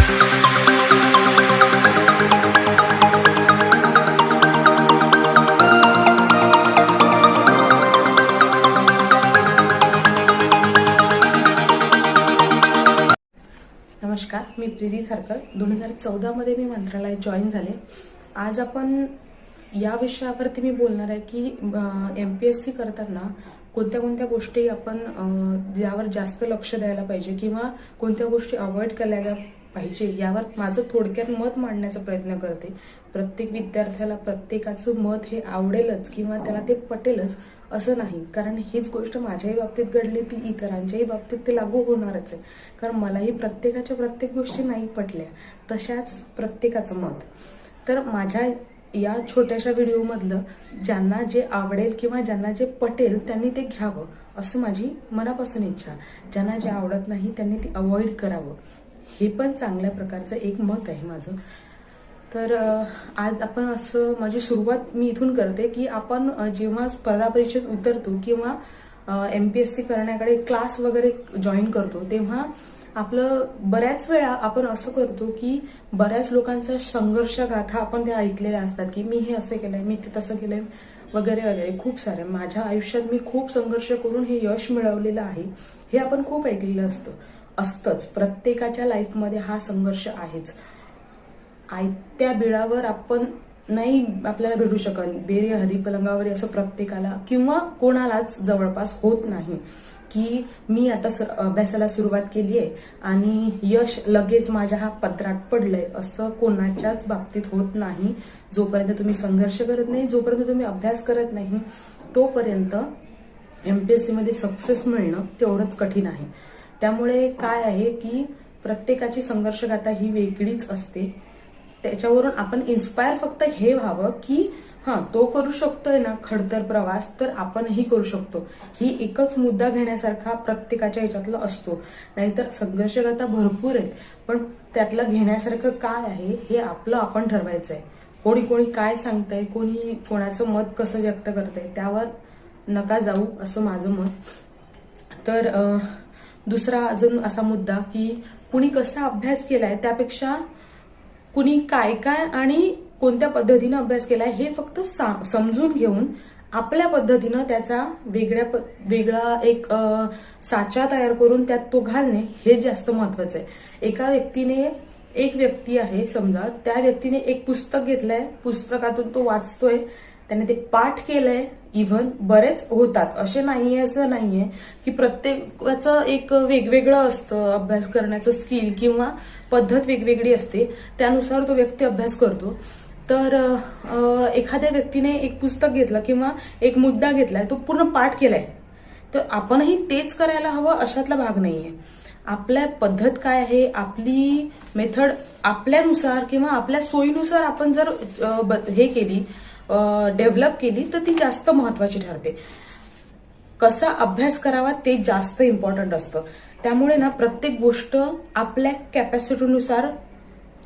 नमस्कार, मी प्रीती थारकर. 2014 मध्ये मी मंत्रालयात जॉईन झाले. आज आपण या विषयावरती मी बोलणार आहे की MPSC करताना कोणत्या कोणत्या गोष्टी आपण यावर जास्त लक्ष द्यायला पाहिजे किंवा कोणत्या गोष्टी अवॉइड करायला पाहिजे यावर माझं थोडक्यात मत मांडण्याचा प्रयत्न करते. प्रत्येक विद्यार्थ्याला प्रत्येकाचं मत हे आवडेलच किंवा त्याला ते पटेलच असं नाही, कारण हीच गोष्ट माझ्याही बाबतीत घडली ती इतरांच्याही बाबतीत ते लागू होणारच आहे. कारण मलाही प्रत्येकाच्या प्रत्येक गोष्टी नाही पटल्या, तशाच प्रत्येकाचं मत. तर माझ्या या छोट्याशा व्हिडिओमधलं ज्यांना जे आवडेल किंवा ज्यांना जे पटेल त्यांनी ते घ्यावं असं माझी मनापासून इच्छा. ज्यांना जे आवडत नाही त्यांनी ते अवॉइड करावं, हे पण चांगल्या प्रकारचं एक मत आहे माझं. तर आज आपण असं माझी सुरुवात मी इथून करते की आपण जेव्हा स्पर्धा परीक्षेत उतरतो किंवा MPSC करण्याकडे क्लास वगैरे जॉईन करतो तेव्हा आपलं बऱ्याच वेळा आपण असं करतो की बऱ्याच लोकांचा संघर्ष गाथा आपण त्या ऐकलेल्या असतात की मी हे असं केलंय, मी ते तसं केलंय वगैरे वगैरे. खूप सारे माझ्या आयुष्यात मी खूप संघर्ष करून हे यश मिळवलेलं आहे, हे आपण खूप ऐकलेलं असतंच. प्रत्येकाच्या लाईफमध्ये हा संघर्ष आहेच. आयत्या बिळावर आपण नाही आपल्याला भेटू शकत, बेरी हरिपलंगावर असं प्रत्येकाला किंवा कोणालाच जवळपास होत नाही की मी आता अभ्यासाला सुरुवात केली आहे आणि यश लगेच माझ्या हा पदरात पडलंय, असं कोणाच्याच बाबतीत होत नाही. जोपर्यंत तुम्ही संघर्ष करत नाही, जोपर्यंत तुम्ही अभ्यास करत नाही, तोपर्यंत MPSC मध्ये सक्सेस मिळणं तेवढंच कठीण आहे. त्यामुळे काय आहे की प्रत्येकाची संघर्षगाथा ही वेगळीच असते. त्याच्यावरून आपण इन्स्पायर फक्त हे व्हावं की तो करू शकतोय ना खडतर प्रवास, तर आपणही करू शकतो. ही एकच मुद्दा घेण्यासारखा प्रत्येकाच्या ह्याच्यातला असतो. नाहीतर संघर्षगाथा भरपूर आहेत, पण त्यातलं घेण्यासारखं काय आहे हे आपलं आपण ठरवायचंय. कोणी कोणी काय सांगतंय, कोणी कोणाचं मत कसं व्यक्त करतंय त्यावर नका जाऊ असं माझं मत. तर दुसरा अजून असा मुद्दा की कुणी कसा अभ्यास केलाय त्यापेक्षा कुणी काय काय आणि कोणत्या पद्धतीनं अभ्यास केलाय हे फक्त समजून घेऊन आपल्या पद्धतीनं त्याचा वेगळा एक साचा तयार करून त्यात तो घालणे हे जास्त महत्वाचं आहे. एक व्यक्ती आहे समजा, त्या व्यक्तीने एक पुस्तक घेतलंय, पुस्तकातून तो वाचतोय, त्याने ते पाठ केलंय. इव्हन बरेच होतात असे नाहीये, असं नाहीये की प्रत्येकाचं एक वेगवेगळं असतं अभ्यास करण्याचं स्किल किंवा पद्धत वेगवेगळी असते, त्यानुसार तो व्यक्ती अभ्यास करतो. तर एखाद्या व्यक्तीने एक पुस्तक घेतलं किंवा एक मुद्दा घेतलाय, तो पूर्ण पाठ केलाय, तर आपणही तेच करायला हवं अशातला भाग नाहीये. आपल्या पद्धत काय आहे, आपली मेथड आपल्यानुसार किंवा आपल्या सोयीनुसार आपण जर हे केली, डेव्हलप केली, तर ती जास्त महत्वाची ठरते. कसा अभ्यास करावा ते जास्त इम्पॉर्टंट असतं. त्यामुळे ना प्रत्येक गोष्ट आपल्या कॅपॅसिटीनुसार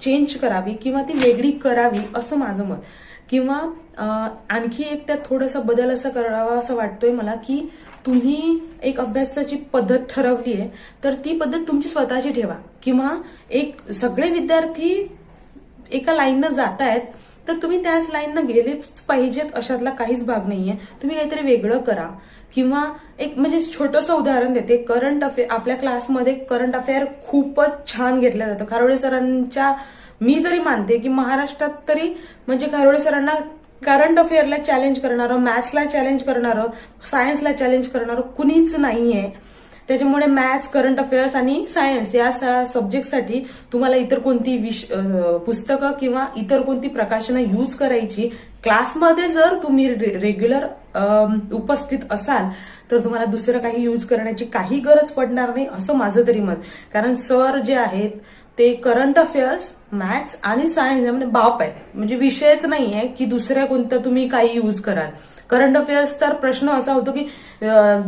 चेंज करावी किंवा ती वेगळी करावी असं माझं मत. किंवा आणखी एक त्यात थोडासा बदल असा करावा असं वाटतोय मला की तुम्ही एक अभ्यासाची पद्धत ठरवली आहे, तर ती पद्धत तुमची स्वतःची ठेवा. किंवा एक सगळे विद्यार्थी एका लाईननं जातायत, तर तुम्ही त्याच लाईननं गेलेच पाहिजेत अशातला काहीच भाग नाहीये. तुम्ही काहीतरी वेगळं करा. किंवा एक म्हणजे छोटंसं उदाहरण देते, करंट अफेअर. आपल्या क्लासमध्ये करंट अफेअर खूपच छान घेतलं जातं. खारोडे सरांच्या, मी तरी मानते की महाराष्ट्रात तरी म्हणजे खारोडे सरांना करंट अफेअरला चॅलेंज करणारं, मॅथ्सला चॅलेंज करणारं, सायन्सला चॅलेंज करणारं कुणीच नाहीये. त्याच्यामुळे मॅथ्स, करंट अफेअर्स आणि सायन्स या सब्जेक्टसाठी तुम्हाला इतर कोणती पुस्तकं किंवा इतर कोणती प्रकाशनं यूज करायची, क्लासमध्ये जर तुम्ही रेग्युलर उपस्थित असाल तर तुम्हाला दुसरं काही यूज करण्याची काही गरज पडणार नाही असं माझं तरी मत. कारण सर जे आहेत ते करंट अफेअर्स, मॅथ्स आणि सायन्स म्हणजे बाप आहेत, म्हणजे विषयच नाहीये की दुसऱ्या कोणतं तुम्ही काही यूज कराल. करंट अफेअर्स तर प्रश्न असा होतो की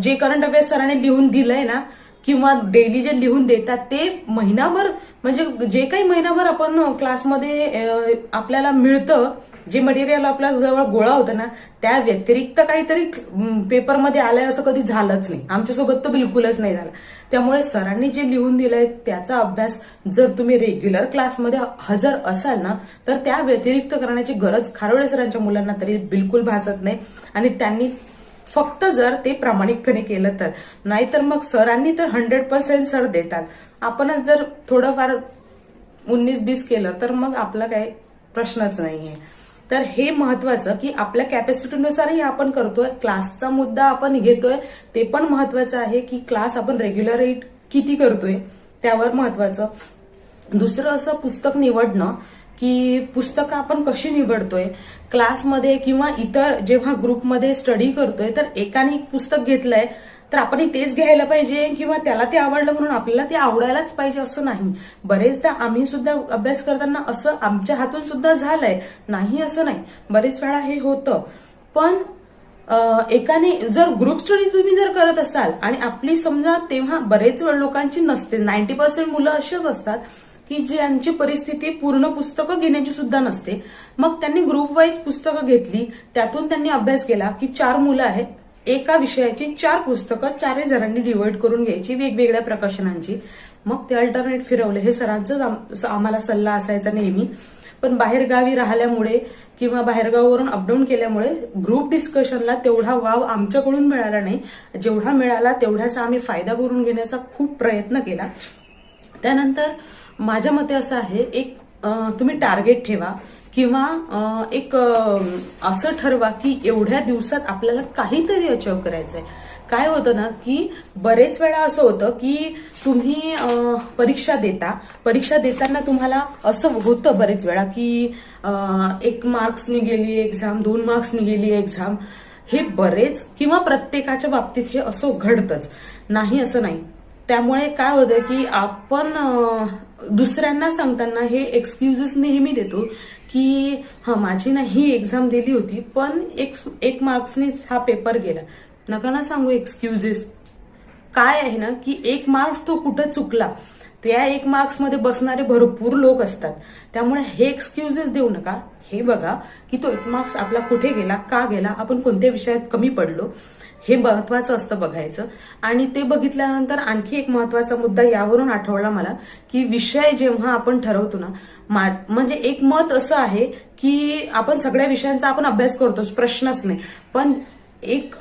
जे करंट अफेअर्स सरांनी लिहून दिलंय ना किंवा डेली जे लिहून देतात ते महिनाभर, म्हणजे जे काही महिनाभर आपण क्लासमध्ये आपल्याला मिळतं, जे मटेरियल आपल्या जवळ गोळा होतं ना, त्या व्यतिरिक्त काहीतरी पेपरमध्ये आलंय असं कधी झालंच नाही. आमच्यासोबत तर बिलकुलच नाही झालं. त्यामुळे सरांनी जे लिहून दिलंय त्याचा अभ्यास जर तुम्ही रेग्युलर क्लासमध्ये हजर असाल ना, तर त्या व्यतिरिक्त करण्याची गरज खारोळे सरांच्या मुलांना तरी बिलकुल भासत नाही. आणि त्यांनी फक्त जर ते प्रामाणिकपणे केलं तर, नाहीतर मग सरांनी तर 100% सर देतात. आपणच जर थोडंफार 19-20 केलं तर मग आपला काही प्रश्नच नाहीये. तर हे महत्वाचं की आपल्या कॅपॅसिटीनुसारही आपण करतोय. क्लासचा मुद्दा आपण घेतोय ते पण महत्वाचं आहे की क्लास आपण रेग्युलर किती करतोय त्यावर महत्वाचं. दुसरं असं पुस्तक निवडणं की पुस्तकं आपण कशी निवडतोय. क्लासमध्ये किंवा इतर जेव्हा ग्रुपमध्ये स्टडी करतोय तर एकाने पुस्तक घेतलंय तर आपण तेच घ्यायला पाहिजे किंवा त्याला ते आवडलं म्हणून आपल्याला ते आवडायलाच पाहिजे असं नाही. बरेचदा आम्ही सुद्धा अभ्यास करताना असं आमच्या हातून सुद्धा झालंय, नाही असं नाही, बरेच वेळा हे होतं. पण एकाने जर ग्रुप स्टडी तुम्ही जर करत असाल आणि आपली समजा तेव्हा बरेच वेळ लोकांची नसते, 90% मुलं अशीच असतात की ज्यांची परिस्थिती पूर्ण पुस्तकं घेण्याची सुद्धा नसते. मग त्यांनी ग्रुप वाईज पुस्तकं घेतली, त्यातून त्यांनी अभ्यास केला की 4 मुलं आहेत, एका विषयाची 4 पुस्तकं 4 जणांनी डिवाइड करून घ्यायची वेगवेगळ्या प्रकाशनांची. मग ते अल्टरनेट फिरवले. हे सरांचंच आम्हाला सल्ला असायचा नेहमी. पण बाहेरगावी राहिल्यामुळे किंवा बाहेरगावावरून अपडाऊन केल्यामुळे ग्रुप डिस्कशनला तेवढा वाव आमच्याकडून मिळाला नाही. जेवढा मिळाला तेवढ्याचा आम्ही फायदा करून घेण्याचा खूप प्रयत्न केला. त्यानंतर माझ्या मते असं आहे, एक तुम्ही टार्गेट ठेवा किंवा एक असं ठरवा की एवढ्या दिवसात आपल्याला काहीतरी अचीव करायचंय. काय होतं ना की बरेच वेळा असं होतं की तुम्ही परीक्षा देताना तुम्हाला असं होतं बरेच वेळा की 1 मार्क्सनी गेली एक्झाम, 2 मार्क्सनी गेली एक्झाम. हे बरेच किंवा प्रत्येकाच्या बाबतीत हे असं घडतंच, नाही असं नाही. त्यामुळे काय होतं की आपण दुसऱ्यांना सांगताना हे एक्सक्युजेस नेहमी देतो की माझी ना ही एक्झाम दिली होती पण एक मार्क्सनीच हा पेपर गेला. नका ना सांगू एक्सक्युजेस. काय आहे ना की 1 मार्क्स तो कुठं चुकला, त्या 1 मार्क्समध्ये बसणारे भरपूर लोक असतात. त्यामुळे हे एक्सक्युजेस देऊ नका. हे बघा की तो 1 मार्क्स आपला कुठे गेला, का गेला, आपण कोणत्या विषयात कमी पडलो, हे महत्वाचं असतं बघायचं. आणि ते बघितल्यानंतर आणखी एक महत्वाचा मुद्दा यावरून आठवला मला की विषय जेव्हा आपण ठरवतो ना, म्हणजे एक मत असं आहे की आपण सगळ्या विषयांचा आपण अभ्यास करतोच, प्रश्नच नाही. पण एक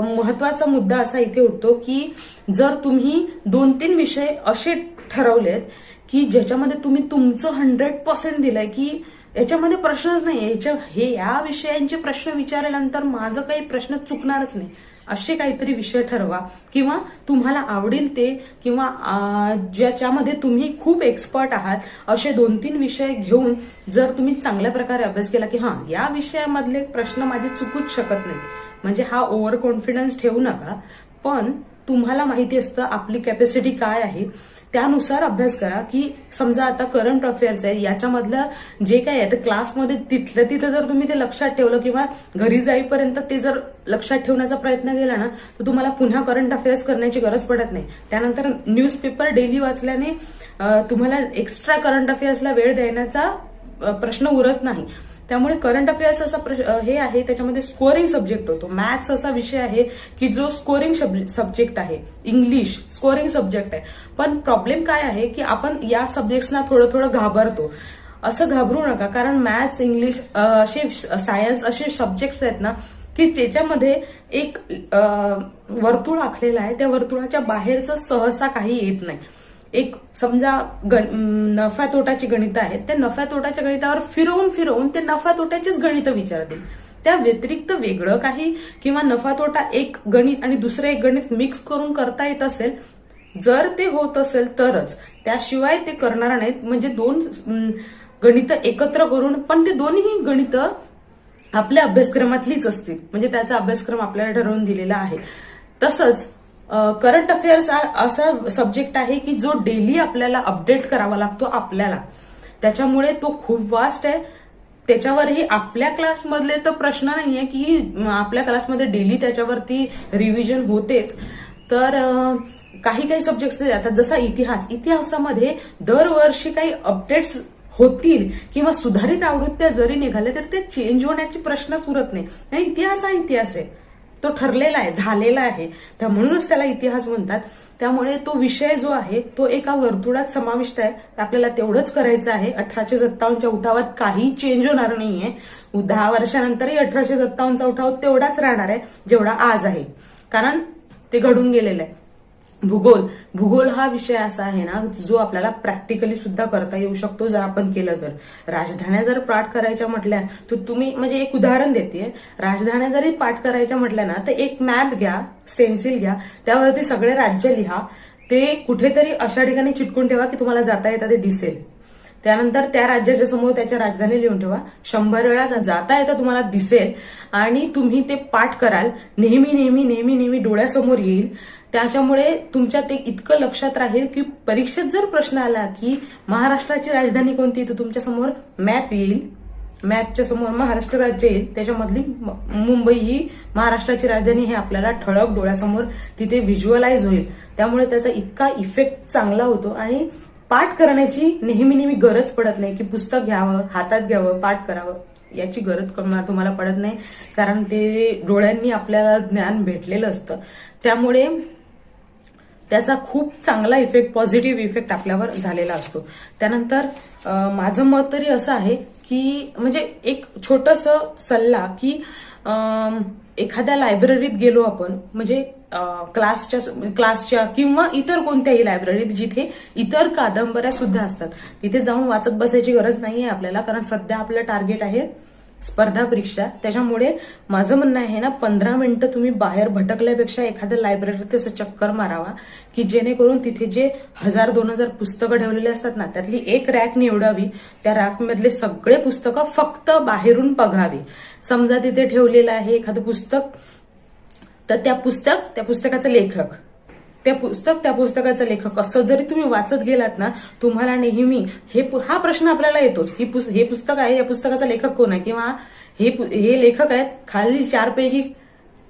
महत्वाचा मुद्दा असा इथे उठतो की जर तुम्ही 2-3 विषय असे ठरवलेत की ज्याच्यामध्ये तुम्ही तुमचं 100% दिलंय की याच्यामध्ये प्रश्नच नाही, या विषयांचे प्रश्न विचारल्यानंतर माझं काही प्रश्न चुकणारच नाही, असे काहीतरी विषय ठरवा. किंवा तुम्हाला आवडेल ते किंवा ज्याच्यामध्ये तुम्ही खूप एक्सपर्ट आहात असे 2-3 विषय घेऊन जर तुम्ही चांगल्या प्रकारे अभ्यास केला की या विषयामधले प्रश्न माझे चुकूच शकत नाहीत, म्हणजे हा ओव्हर कॉन्फिडन्स ठेवू नका. पण तुम्हाला माहिती असतं आपली कॅपॅसिटी काय आहे, त्यानुसार अभ्यास करा. की समजा आता करंट अफेअर्स आहे, याच्यामधलं जे काय आहे ते क्लासमध्ये तिथलं तिथं जर तुम्ही ते लक्षात ठेवलं किंवा घरी जाईपर्यंत ते जर लक्षात ठेवण्याचा प्रयत्न केला ना, तर तुम्हाला पुन्हा करंट अफेअर्स करण्याची गरज पडत नाही. त्यानंतर न्यूजपेपर डेली वाचल्याने तुम्हाला एक्स्ट्रा करंट अफेअर्सला वेळ देण्याचा प्रश्न उरत नाही. त्यामुळे करंट अफेअर्स असा हे आहे, त्याच्यामध्ये स्कोरिंग सब्जेक्ट होतो. मॅथ्स असा विषय आहे की जो स्कोरिंग सब्जेक्ट आहे. इंग्लिश स्कोरिंग सब्जेक्ट आहे. पण प्रॉब्लेम काय आहे की आपण या सब्जेक्ट्सना थोडं घाबरतो. असं घाबरू नका, कारण मॅथ्स, इंग्लिश असे सायन्स असे सब्जेक्ट्स आहेत ना की ज्याच्यामध्ये एक वर्तुळ आखलेलं आहे, त्या वर्तुळाच्या बाहेरचं सहसा काही येत नाही. एक समजा नफा तोटाची गणितं आहेत, त्या नफा तोटाच्या गणितावर फिरवून ते नफा तोट्याचीच गणितं विचारतील. त्या व्यतिरिक्त वेगळं काही किंवा नफा तोटा एक गणित आणि दुसरं एक गणित मिक्स करून करता येत असेल, जर ते होत असेल तरच, त्याशिवाय ते करणार नाहीत. म्हणजे 2 गणितं एकत्र करून, पण ते दोन्ही गणितं आपल्या अभ्यासक्रमातलीच असतील, म्हणजे त्याचा अभ्यासक्रम आपल्याला ठरवून दिलेला आहे. तसंच करंट अफेअर्स असा सब्जेक्ट आहे की जो डेली आपल्याला अपडेट करावा लागतो आपल्याला. त्याच्यामुळे तो खूप वास्ट आहे. त्याच्यावरही आपल्या क्लासमधले तर प्रश्न नाहीये की आपल्या क्लासमध्ये डेली त्याच्यावरती रिव्हिजन होतेच. तर काही काही सब्जेक्ट्स आता जसा इतिहासामध्ये दरवर्षी काही अपडेट्स होतील किंवा सुधारित आवृत्त्या जरी निघाल्या तर ते चेंज होण्याचे प्रश्नच उरत नाही. इतिहास हा इतिहास आहे, तो ठरलेला आहे, झालेला आहे, तर म्हणूनच त्याला इतिहास म्हणतात. त्यामुळे तो विषय जो आहे तो एका वर्तुळात समाविष्ट आहे. आपल्याला तेवढंच करायचं आहे. 1857च्या उठावात काही चेंज होणार नाहीये. 10 वर्षानंतरही 1857चा उठाव तेवढाच राहणार आहे जेवढा आज आहे, कारण ते घडून गेलेलं आहे. भूगोल हा विषय असा आहे ना जो आपल्याला प्रॅक्टिकली सुद्धा करता येऊ शकतो जर आपण केलं तर. राजधान्या जर पाठ करायच्या म्हटल्या तर तुम्ही, म्हणजे एक उदाहरण देते, राजधान्या जरी पाठ करायच्या म्हटल्या ना तर एक मॅप घ्या, स्टेन्सिल घ्या, त्यावरती सगळे राज्य लिहा, ते कुठेतरी अशा ठिकाणी चिटकून ठेवा की तुम्हाला जाता येता ते दिसेल. त्यानंतर त्या राज्याच्या समोर त्याच्या राजधानी लिहून ठेवा. 100 वेळा जाता येता तुम्हाला दिसेल आणि तुम्ही ते पाठ कराल. नेहमी नेहमी नेहमी नेहमी डोळ्यासमोर येईल. त्याच्यामुळे तुमच्या ते इतकं लक्षात राहील की परीक्षेत जर प्रश्न आला की महाराष्ट्राची राजधानी कोणती, तर तुमच्या समोर मॅप येईल, मॅपच्या समोर महाराष्ट्र राज्य येईल, त्याच्यामधली मुंबई ही महाराष्ट्राची राजधानी हे आपल्याला ठळक डोळ्यासमोर तिथे व्हिज्युअलाइज होईल. त्यामुळे त्याचा इतका इफेक्ट चांगला होतो आणि पाठ करण्याची नेहमी नेहमी गरज पडत नाही की पुस्तक घ्यावं, हातात घ्यावं, पाठ करावं, याची गरज तुम्हाला पडत नाही, कारण ते डोळ्यांनी आपल्याला ज्ञान भेटलेलं असतं. त्यामुळे त्याचा खूप चांगला इफेक्ट, पॉझिटिव्ह इफेक्ट आपल्यावर झालेला असतो. त्यानंतर माझं मत तरी असं आहे की म्हणजे एक छोटंसं सल्ला की एखाद्या लायब्ररीत गेलो आपण, म्हणजे क्लासच्या किंवा इतर कोणत्याही लायब्ररीत जिथे इतर कादंबऱ्या सुद्धा असतात, तिथे जाऊन वाचत बसायची गरज नाहीये आपल्याला, कारण सध्या आपलं टार्गेट आहे स्पर्धा परीक्षा. त्याच्यामुळे माझं म्हणणं आहे ना, 15 मिनिटं तुम्ही बाहेर भटकल्यापेक्षा एखाद्या लायब्ररीत असं चक्कर मारावा की जेणेकरून तिथे जे 1000-2000 पुस्तकं ठेवलेले असतात ना, त्यातली एक रॅक निवडावी. त्या रॅकमधले सगळे पुस्तकं फक्त बाहेरून बघावी. समजा तिथे ठेवलेलं आहे एखादं पुस्तक, तर त्या पुस्तकाचं लेखक, त्या पुस्तकाचा लेखक असं जरी तुम्ही वाचत गेलात ना, तुम्हाला नेहमी हा प्रश्न आपल्याला येतोच की हे पुस्तक आहे, या पुस्तकाचा लेखक कोण आहे, किंवा हे लेखक आहेत, खालील 4 पैकी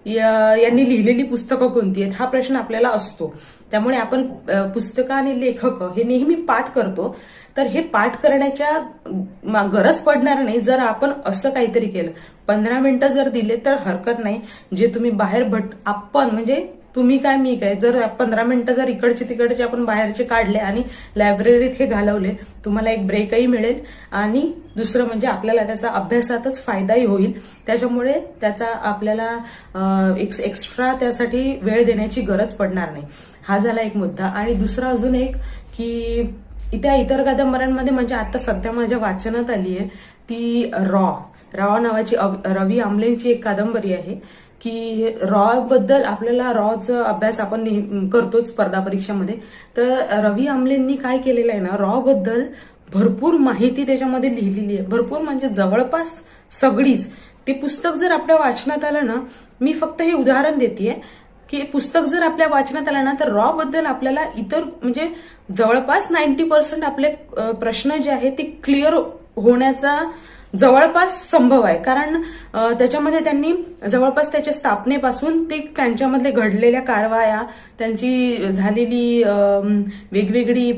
यांनी लिहिलेली पुस्तकं कोणती आहेत, हा प्रश्न आपल्याला असतो. त्यामुळे आपण पुस्तकं आणि लेखक हे नेहमी पाठ करतो. तर हे पाठ करण्याच्या गरज पडणार नाही जर आपण असं काहीतरी केलं. 15 मिनिटं जर दिले तर हरकत नाही. जे तुम्ही बाहेर आपण म्हणजे तुम्ही काय मी काय, जर 15 मिनिटं जर इकडचे तिकडचे आपण बाहेरचे काढले आणि लायब्ररीत हे घालवले, तुम्हाला एक ब्रेकही मिळेल आणि दुसरं म्हणजे आपल्याला त्याचा अभ्यासातच फायदाही होईल. त्याच्यामुळे त्याचा आपल्याला एक्स्ट्रा त्यासाठी वेळ देण्याची गरज पडणार नाही. हा झाला एक मुद्दा. आणि दुसरा अजून एक की त्या इतर कादंबऱ्यांमध्ये म्हणजे आता सध्या माझ्या वाचनात आली आहे ती रॉ नावाची रवी आमलेंची एक कादंबरी आहे की रॉ बद्दल आपल्याला रॉचा अभ्यास आपण करतोच स्पर्धा परीक्षामध्ये. तर रवी आमलेंनी काय केलेलं आहे ना, रॉ बद्दल भरपूर माहिती त्याच्यामध्ये लिहिलेली आहे, भरपूर म्हणजे जवळपास सगळीच. ते पुस्तक जर आपल्या वाचनात आलं ना, मी फक्त हे उदाहरण देतेय की पुस्तक जर आपल्या वाचनात आलं ना, तर रॉ बद्दल आपल्याला इतर म्हणजे जवळपास 90% आपले प्रश्न जे आहेत ते क्लिअर होण्याचा जवळपास संभव आहे. कारण त्याच्यामध्ये त्यांनी जवळपास त्याच्या स्थापनेपासून ते त्यांच्यामधले घडलेल्या कारवाया, त्यांची झालेली वेगवेगळी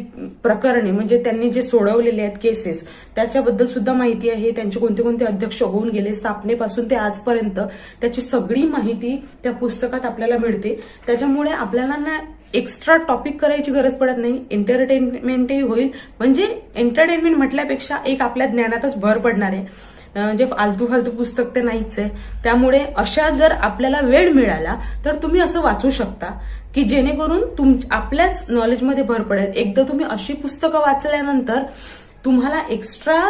प्रकरणे म्हणजे त्यांनी जे सोडवलेले आहेत केसेस, त्याच्याबद्दल सुद्धा माहिती आहे. त्यांचे कोणते कोणते अध्यक्ष होऊन गेले स्थापनेपासून ते आजपर्यंत, त्याची सगळी माहिती त्या पुस्तकात आपल्याला मिळते. त्याच्यामुळे आपल्याला ना एक्स्ट्रा टॉपिक करायची गरज पडत नाही, एंटरटेनमेंटही होईल. म्हणजे एंटरटेनमेंट म्हटल्यापेक्षा एक आपल्या ज्ञानातच भर पडणार आहे. जे फालतू पुस्तक ते नाहीच आहे. त्यामुळे अशा जर आपल्याला वेळ मिळाला तर तुम्ही असं वाचू शकता की जेणेकरून आपल्याच नॉलेजमध्ये भर पडेल. एकदा तुम्ही अशी पुस्तकं वाचल्यानंतर तुम्हाला एक्स्ट्रा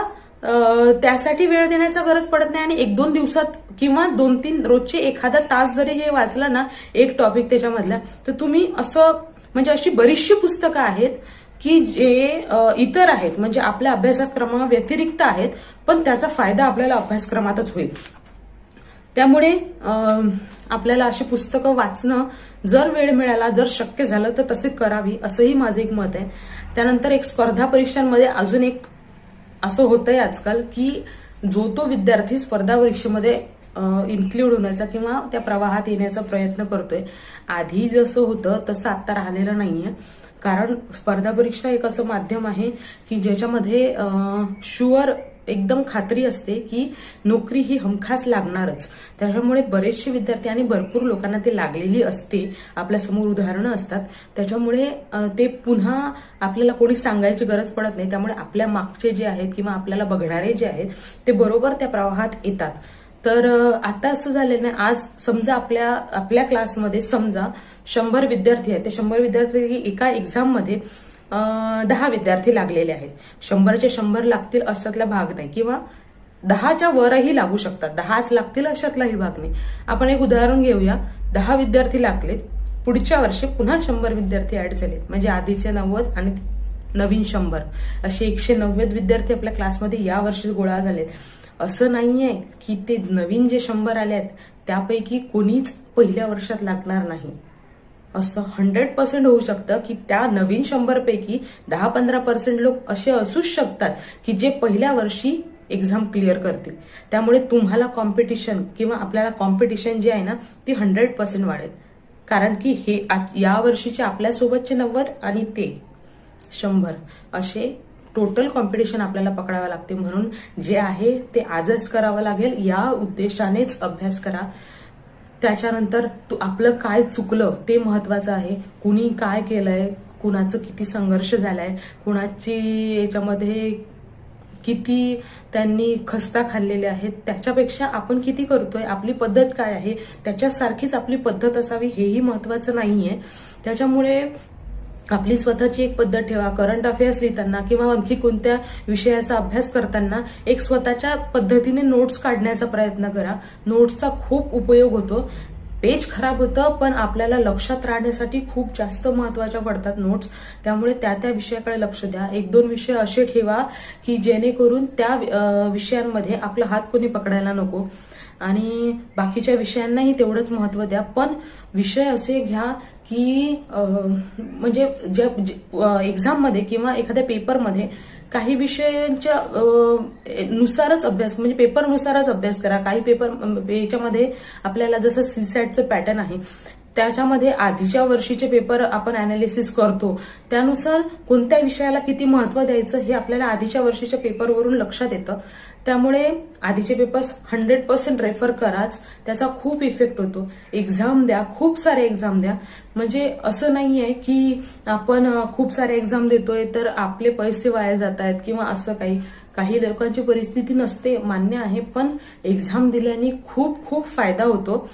त्यासाठी वेळ देण्याचा गरज पडत नाही आणि 1-2 दिवसात किंवा 2-3 रोजचे एखादा तास जरी हे वाचलं ना एक टॉपिक त्याच्यामधला, तर तुम्ही असं म्हणजे अशी बरीचशी पुस्तकं आहेत की जे इतर आहेत म्हणजे आपल्या अभ्यासक्रमा व्यतिरिक्त आहेत, पण त्याचा फायदा आपल्याला अभ्यासक्रमातच होईल. त्यामुळे आपल्याला अशी पुस्तकं वाचणं जर वेळ मिळाला, जर शक्य झालं तर तसे करावी, असंही माझं एक मत आहे. त्यानंतर एक स्पर्धा परीक्षांमध्ये अजून एक असं होतंय आजकाल की जो तो विद्यार्थी स्पर्धा परीक्षेमध्ये इन्क्लूड होण्याचा किंवा त्या प्रवाहात येण्याचा प्रयत्न करतोय. आधी जसं होतं तसं आता राहिलेलं नाहीये. कारण स्पर्धा परीक्षा एक असं माध्यम आहे की ज्याच्यामध्ये शुअर एकदम खात्री असते की नोकरी ही हमखास लागणारच. त्याच्यामुळे बरेचसे विद्यार्थी आणि भरपूर लोकांना ते लागलेली असते. आपल्यासमोर उदाहरणं असतात. त्याच्यामुळे ते पुन्हा आपल्याला कोणी सांगायची गरज पडत नाही. त्यामुळे आपल्या मागचे जे आहेत किंवा आपल्याला बघणारे जे आहेत ते बरोबर त्या प्रवाहात येतात. तर आता असं झालेलं नाही. आज समजा आपल्या क्लासमध्ये समजा 100 विद्यार्थी आहेत. ते 100 विद्यार्थी एका एक्झाममध्ये 10 विद्यार्थी लागलेले आहेत. 100चे 100 लागतील अशातला भाग नाही किंवा 10च्या वरही लागू शकतात. 10च लागतील अशातलाही भाग नाही. आपण एक उदाहरण घेऊया. 10 विद्यार्थी लागलेत. पुढच्या वर्षी पुन्हा 100 विद्यार्थी ऍड झालेत. म्हणजे आधीचे 90 आणि नवीन 100 असे 190 विद्यार्थी आपल्या क्लासमध्ये या वर्षी गोळा झालेत. असं नाहीये की ते नवीन जे 100 आले आहेत त्यापैकी कोणीच पहिल्या वर्षात लागणार नाही. असं 100% होऊ शकतं की त्या नवीन 100 पैकी 10-15% लोक असे असूच शकतात की जे पहिल्या वर्षी एक्झाम क्लिअर करतील. त्यामुळे तुम्हाला कॉम्पिटिशन किंवा आपल्याला कॉम्पिटिशन जे आहे ना ती 100% वाढेल. कारण की हे या वर्षीचे आपल्यासोबतचे 90 आणि ते 100 असे टोटल कॉम्पिटिशन आपल्याला पकडावं लागते. म्हणून जे आहे ते आजच करावं लागेल. या उद्देशानेच अभ्यास करा. त्याच्यानंतर आपलं काय चुकलं ते महत्वाचं आहे. कुणी काय केलंय, कुणाचं किती संघर्ष झालाय, कुणाची याच्यामध्ये किती त्यांनी खस्ता खाल्लेले आहेत, त्याच्यापेक्षा आपण किती करतोय, आपली पद्धत काय आहे, त्याच्यासारखीच आपली पद्धत असावी हेही महत्वाचं नाहीये. त्याच्यामुळे आपली स्वतःची एक पद्धत ठेवा. करंट अफेअर्स लिहिताना किंवा आणखी कोणत्या विषयाचा अभ्यास करताना एक स्वतःच्या पद्धतीने नोट्स काढण्याचा प्रयत्न करा. नोट्सचा खूप उपयोग होतो. पेज खराब होतं पण आपल्याला लक्षात राहण्यासाठी खूप जास्त महत्वाच्या पडतात नोट्स. त्यामुळे त्या विषयाकडे लक्ष द्या. 1-2 विषय असे ठेवा की जेणेकरून त्या विषयांमध्ये आपला हात कोणी पकडायला नको. आणि बाकीच्या विषयांनाही तेवढंच महत्व द्या. पण विषय असे घ्या की म्हणजे एक्झाममध्ये किंवा एखाद्या पेपरमध्ये काही विषयांच्या नुसारच अभ्यास म्हणजे पेपरनुसारच अभ्यास करा. काही पेपर याच्यामध्ये आपल्याला जसं सीसॅटचं पॅटर्न आहे त्याच्यामध्ये आधीच्या वर्षीचे पेपर आपण अनालिसिस करतो. त्यानुसार कोणत्या विषयाला किती महत्व द्यायचं हे आपल्याला आधीच्या वर्षीच्या पेपरवरून लक्षात येतं. त्यामुळे आधीचे पेपर्स 100% रेफर कराच. त्याचा खूप इफेक्ट होतो. एक्झाम द्या, खूप सारे एक्झाम द्या. म्हणजे असं नाहीये की आपण खूप सारे एक्झाम देतोय तर आपले पैसे वाया जात आहेत किंवा असं काही लोकांची परिस्थिती नसते, मान्य आहे. पण एक्झाम दिल्याने खूप खूप फायदा होतो.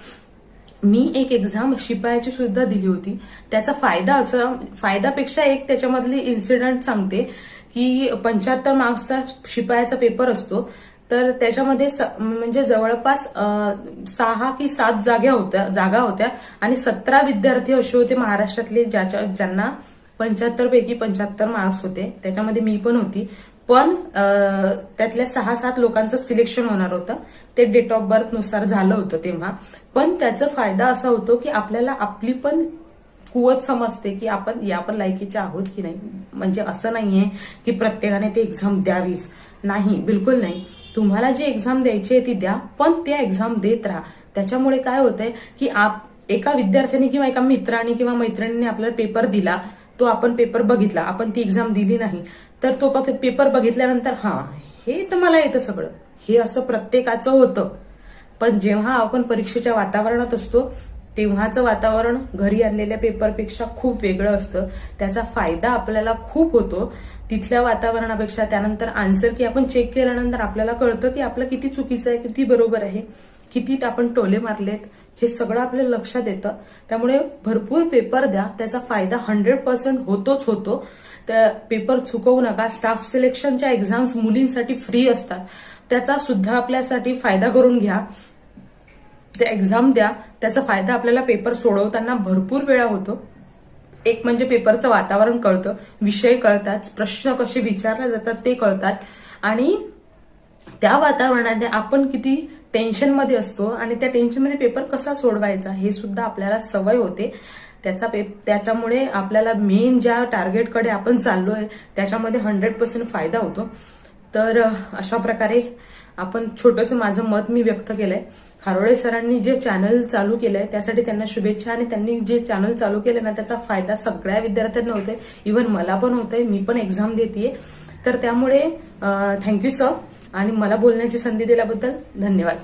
मी एक एक्झाम शिपायाची सुद्धा दिली होती. त्याचा फायद्यापेक्षा एक त्याच्यामधली इन्सिडेंट सांगते की 75 मार्क्सचा शिपायाचा पेपर असतो. तर त्याच्यामध्ये म्हणजे जवळपास 6 की 7 जागा होत्या आणि 17 विद्यार्थी असे होते महाराष्ट्रातले ज्यांना 75 पैकी 75 मार्क्स होते. त्याच्यामध्ये मी पण होती. पण त्यातल्या 6-7 लोकांचं सिलेक्शन होणार होतं. ते डेट ऑफ बर्थ नुसार झालं होतं तेव्हा. पण त्याचा फायदा असा होतो की आपल्याला आपली पण कुवत समजते की आपण या पण लायकीचे आहोत की नाही. म्हणजे असं नाहीये की प्रत्येकाने ते एक्झाम द्यावीच, नाही, बिलकुल नाही. तुम्हाला जी एक्झाम द्यायची आहे ती द्या, पण त्या एक्झाम देत राहा. त्याच्यामुळे काय होतंय की एका विद्यार्थ्याने किंवा एका मित्राने किंवा मैत्रिणीने आपल्याला पेपर दिला, तो आपण पेपर बघितला, आपण ती एक्झाम दिली नाही, तर तो पेपर बघितल्यानंतर हे तर मला येतं सगळं, हे असं प्रत्येकाचं होतं. पण जेव्हा आपण परीक्षेच्या वातावरणात असतो तेव्हाचं वातावरण घरी आणलेल्या पेपरपेक्षा खूप वेगळं असतं. त्याचा फायदा आपल्याला खूप होतो तिथल्या वातावरणापेक्षा. त्यानंतर आन्सर की आपण चेक केल्यानंतर आपल्याला कळतं की आपलं किती चुकीचं आहे, किती बरोबर आहे, किती आपण टोले मारलेत, हे सगळं आपल्याला लक्षात येतं. त्यामुळे भरपूर पेपर द्या. त्याचा फायदा 100% होतोच होतो. त्या पेपर चुकवू नका. स्टाफ सिलेक्शनच्या एक्झाम्स मुलींसाठी फ्री असतात. त्याचा सुद्धा आपल्यासाठी फायदा करून घ्या. त्या एक्झाम द्या. त्याचा फायदा आपल्याला पेपर सोडवताना भरपूर वेळा होतो. एक म्हणजे पेपरचं वातावरण कळतं, विषय कळतात, प्रश्न कसे विचारले जातात ते कळतात आणि त्या वातावरणात आपण किती टेन्शनमध्ये असतो आणि त्या टेन्शनमध्ये पेपर कसा सोडवायचा हे सुद्धा आपल्याला सवय होते. त्याच्यामुळे आपल्याला मेन ज्या टार्गेटकडे आपण चाललोय त्याच्यामध्ये 100% फायदा होतो. तर अशा प्रकारे आपण छोटंसं माझं मत मी व्यक्त केलंय. खारोळे सरांनी जे चॅनल चालू केलंय त्यासाठी त्यांना शुभेच्छा. आणि त्यांनी जे चॅनल चालू केलं ना त्याचा फायदा सगळ्या विद्यार्थ्यांना होतोय, इव्हन मला पण होतोय, मी पण एक्झाम देतेय. तर त्यामुळे थँक्यू सर, आणि मला बोलण्याची संधी दिल्याबद्दल धन्यवाद.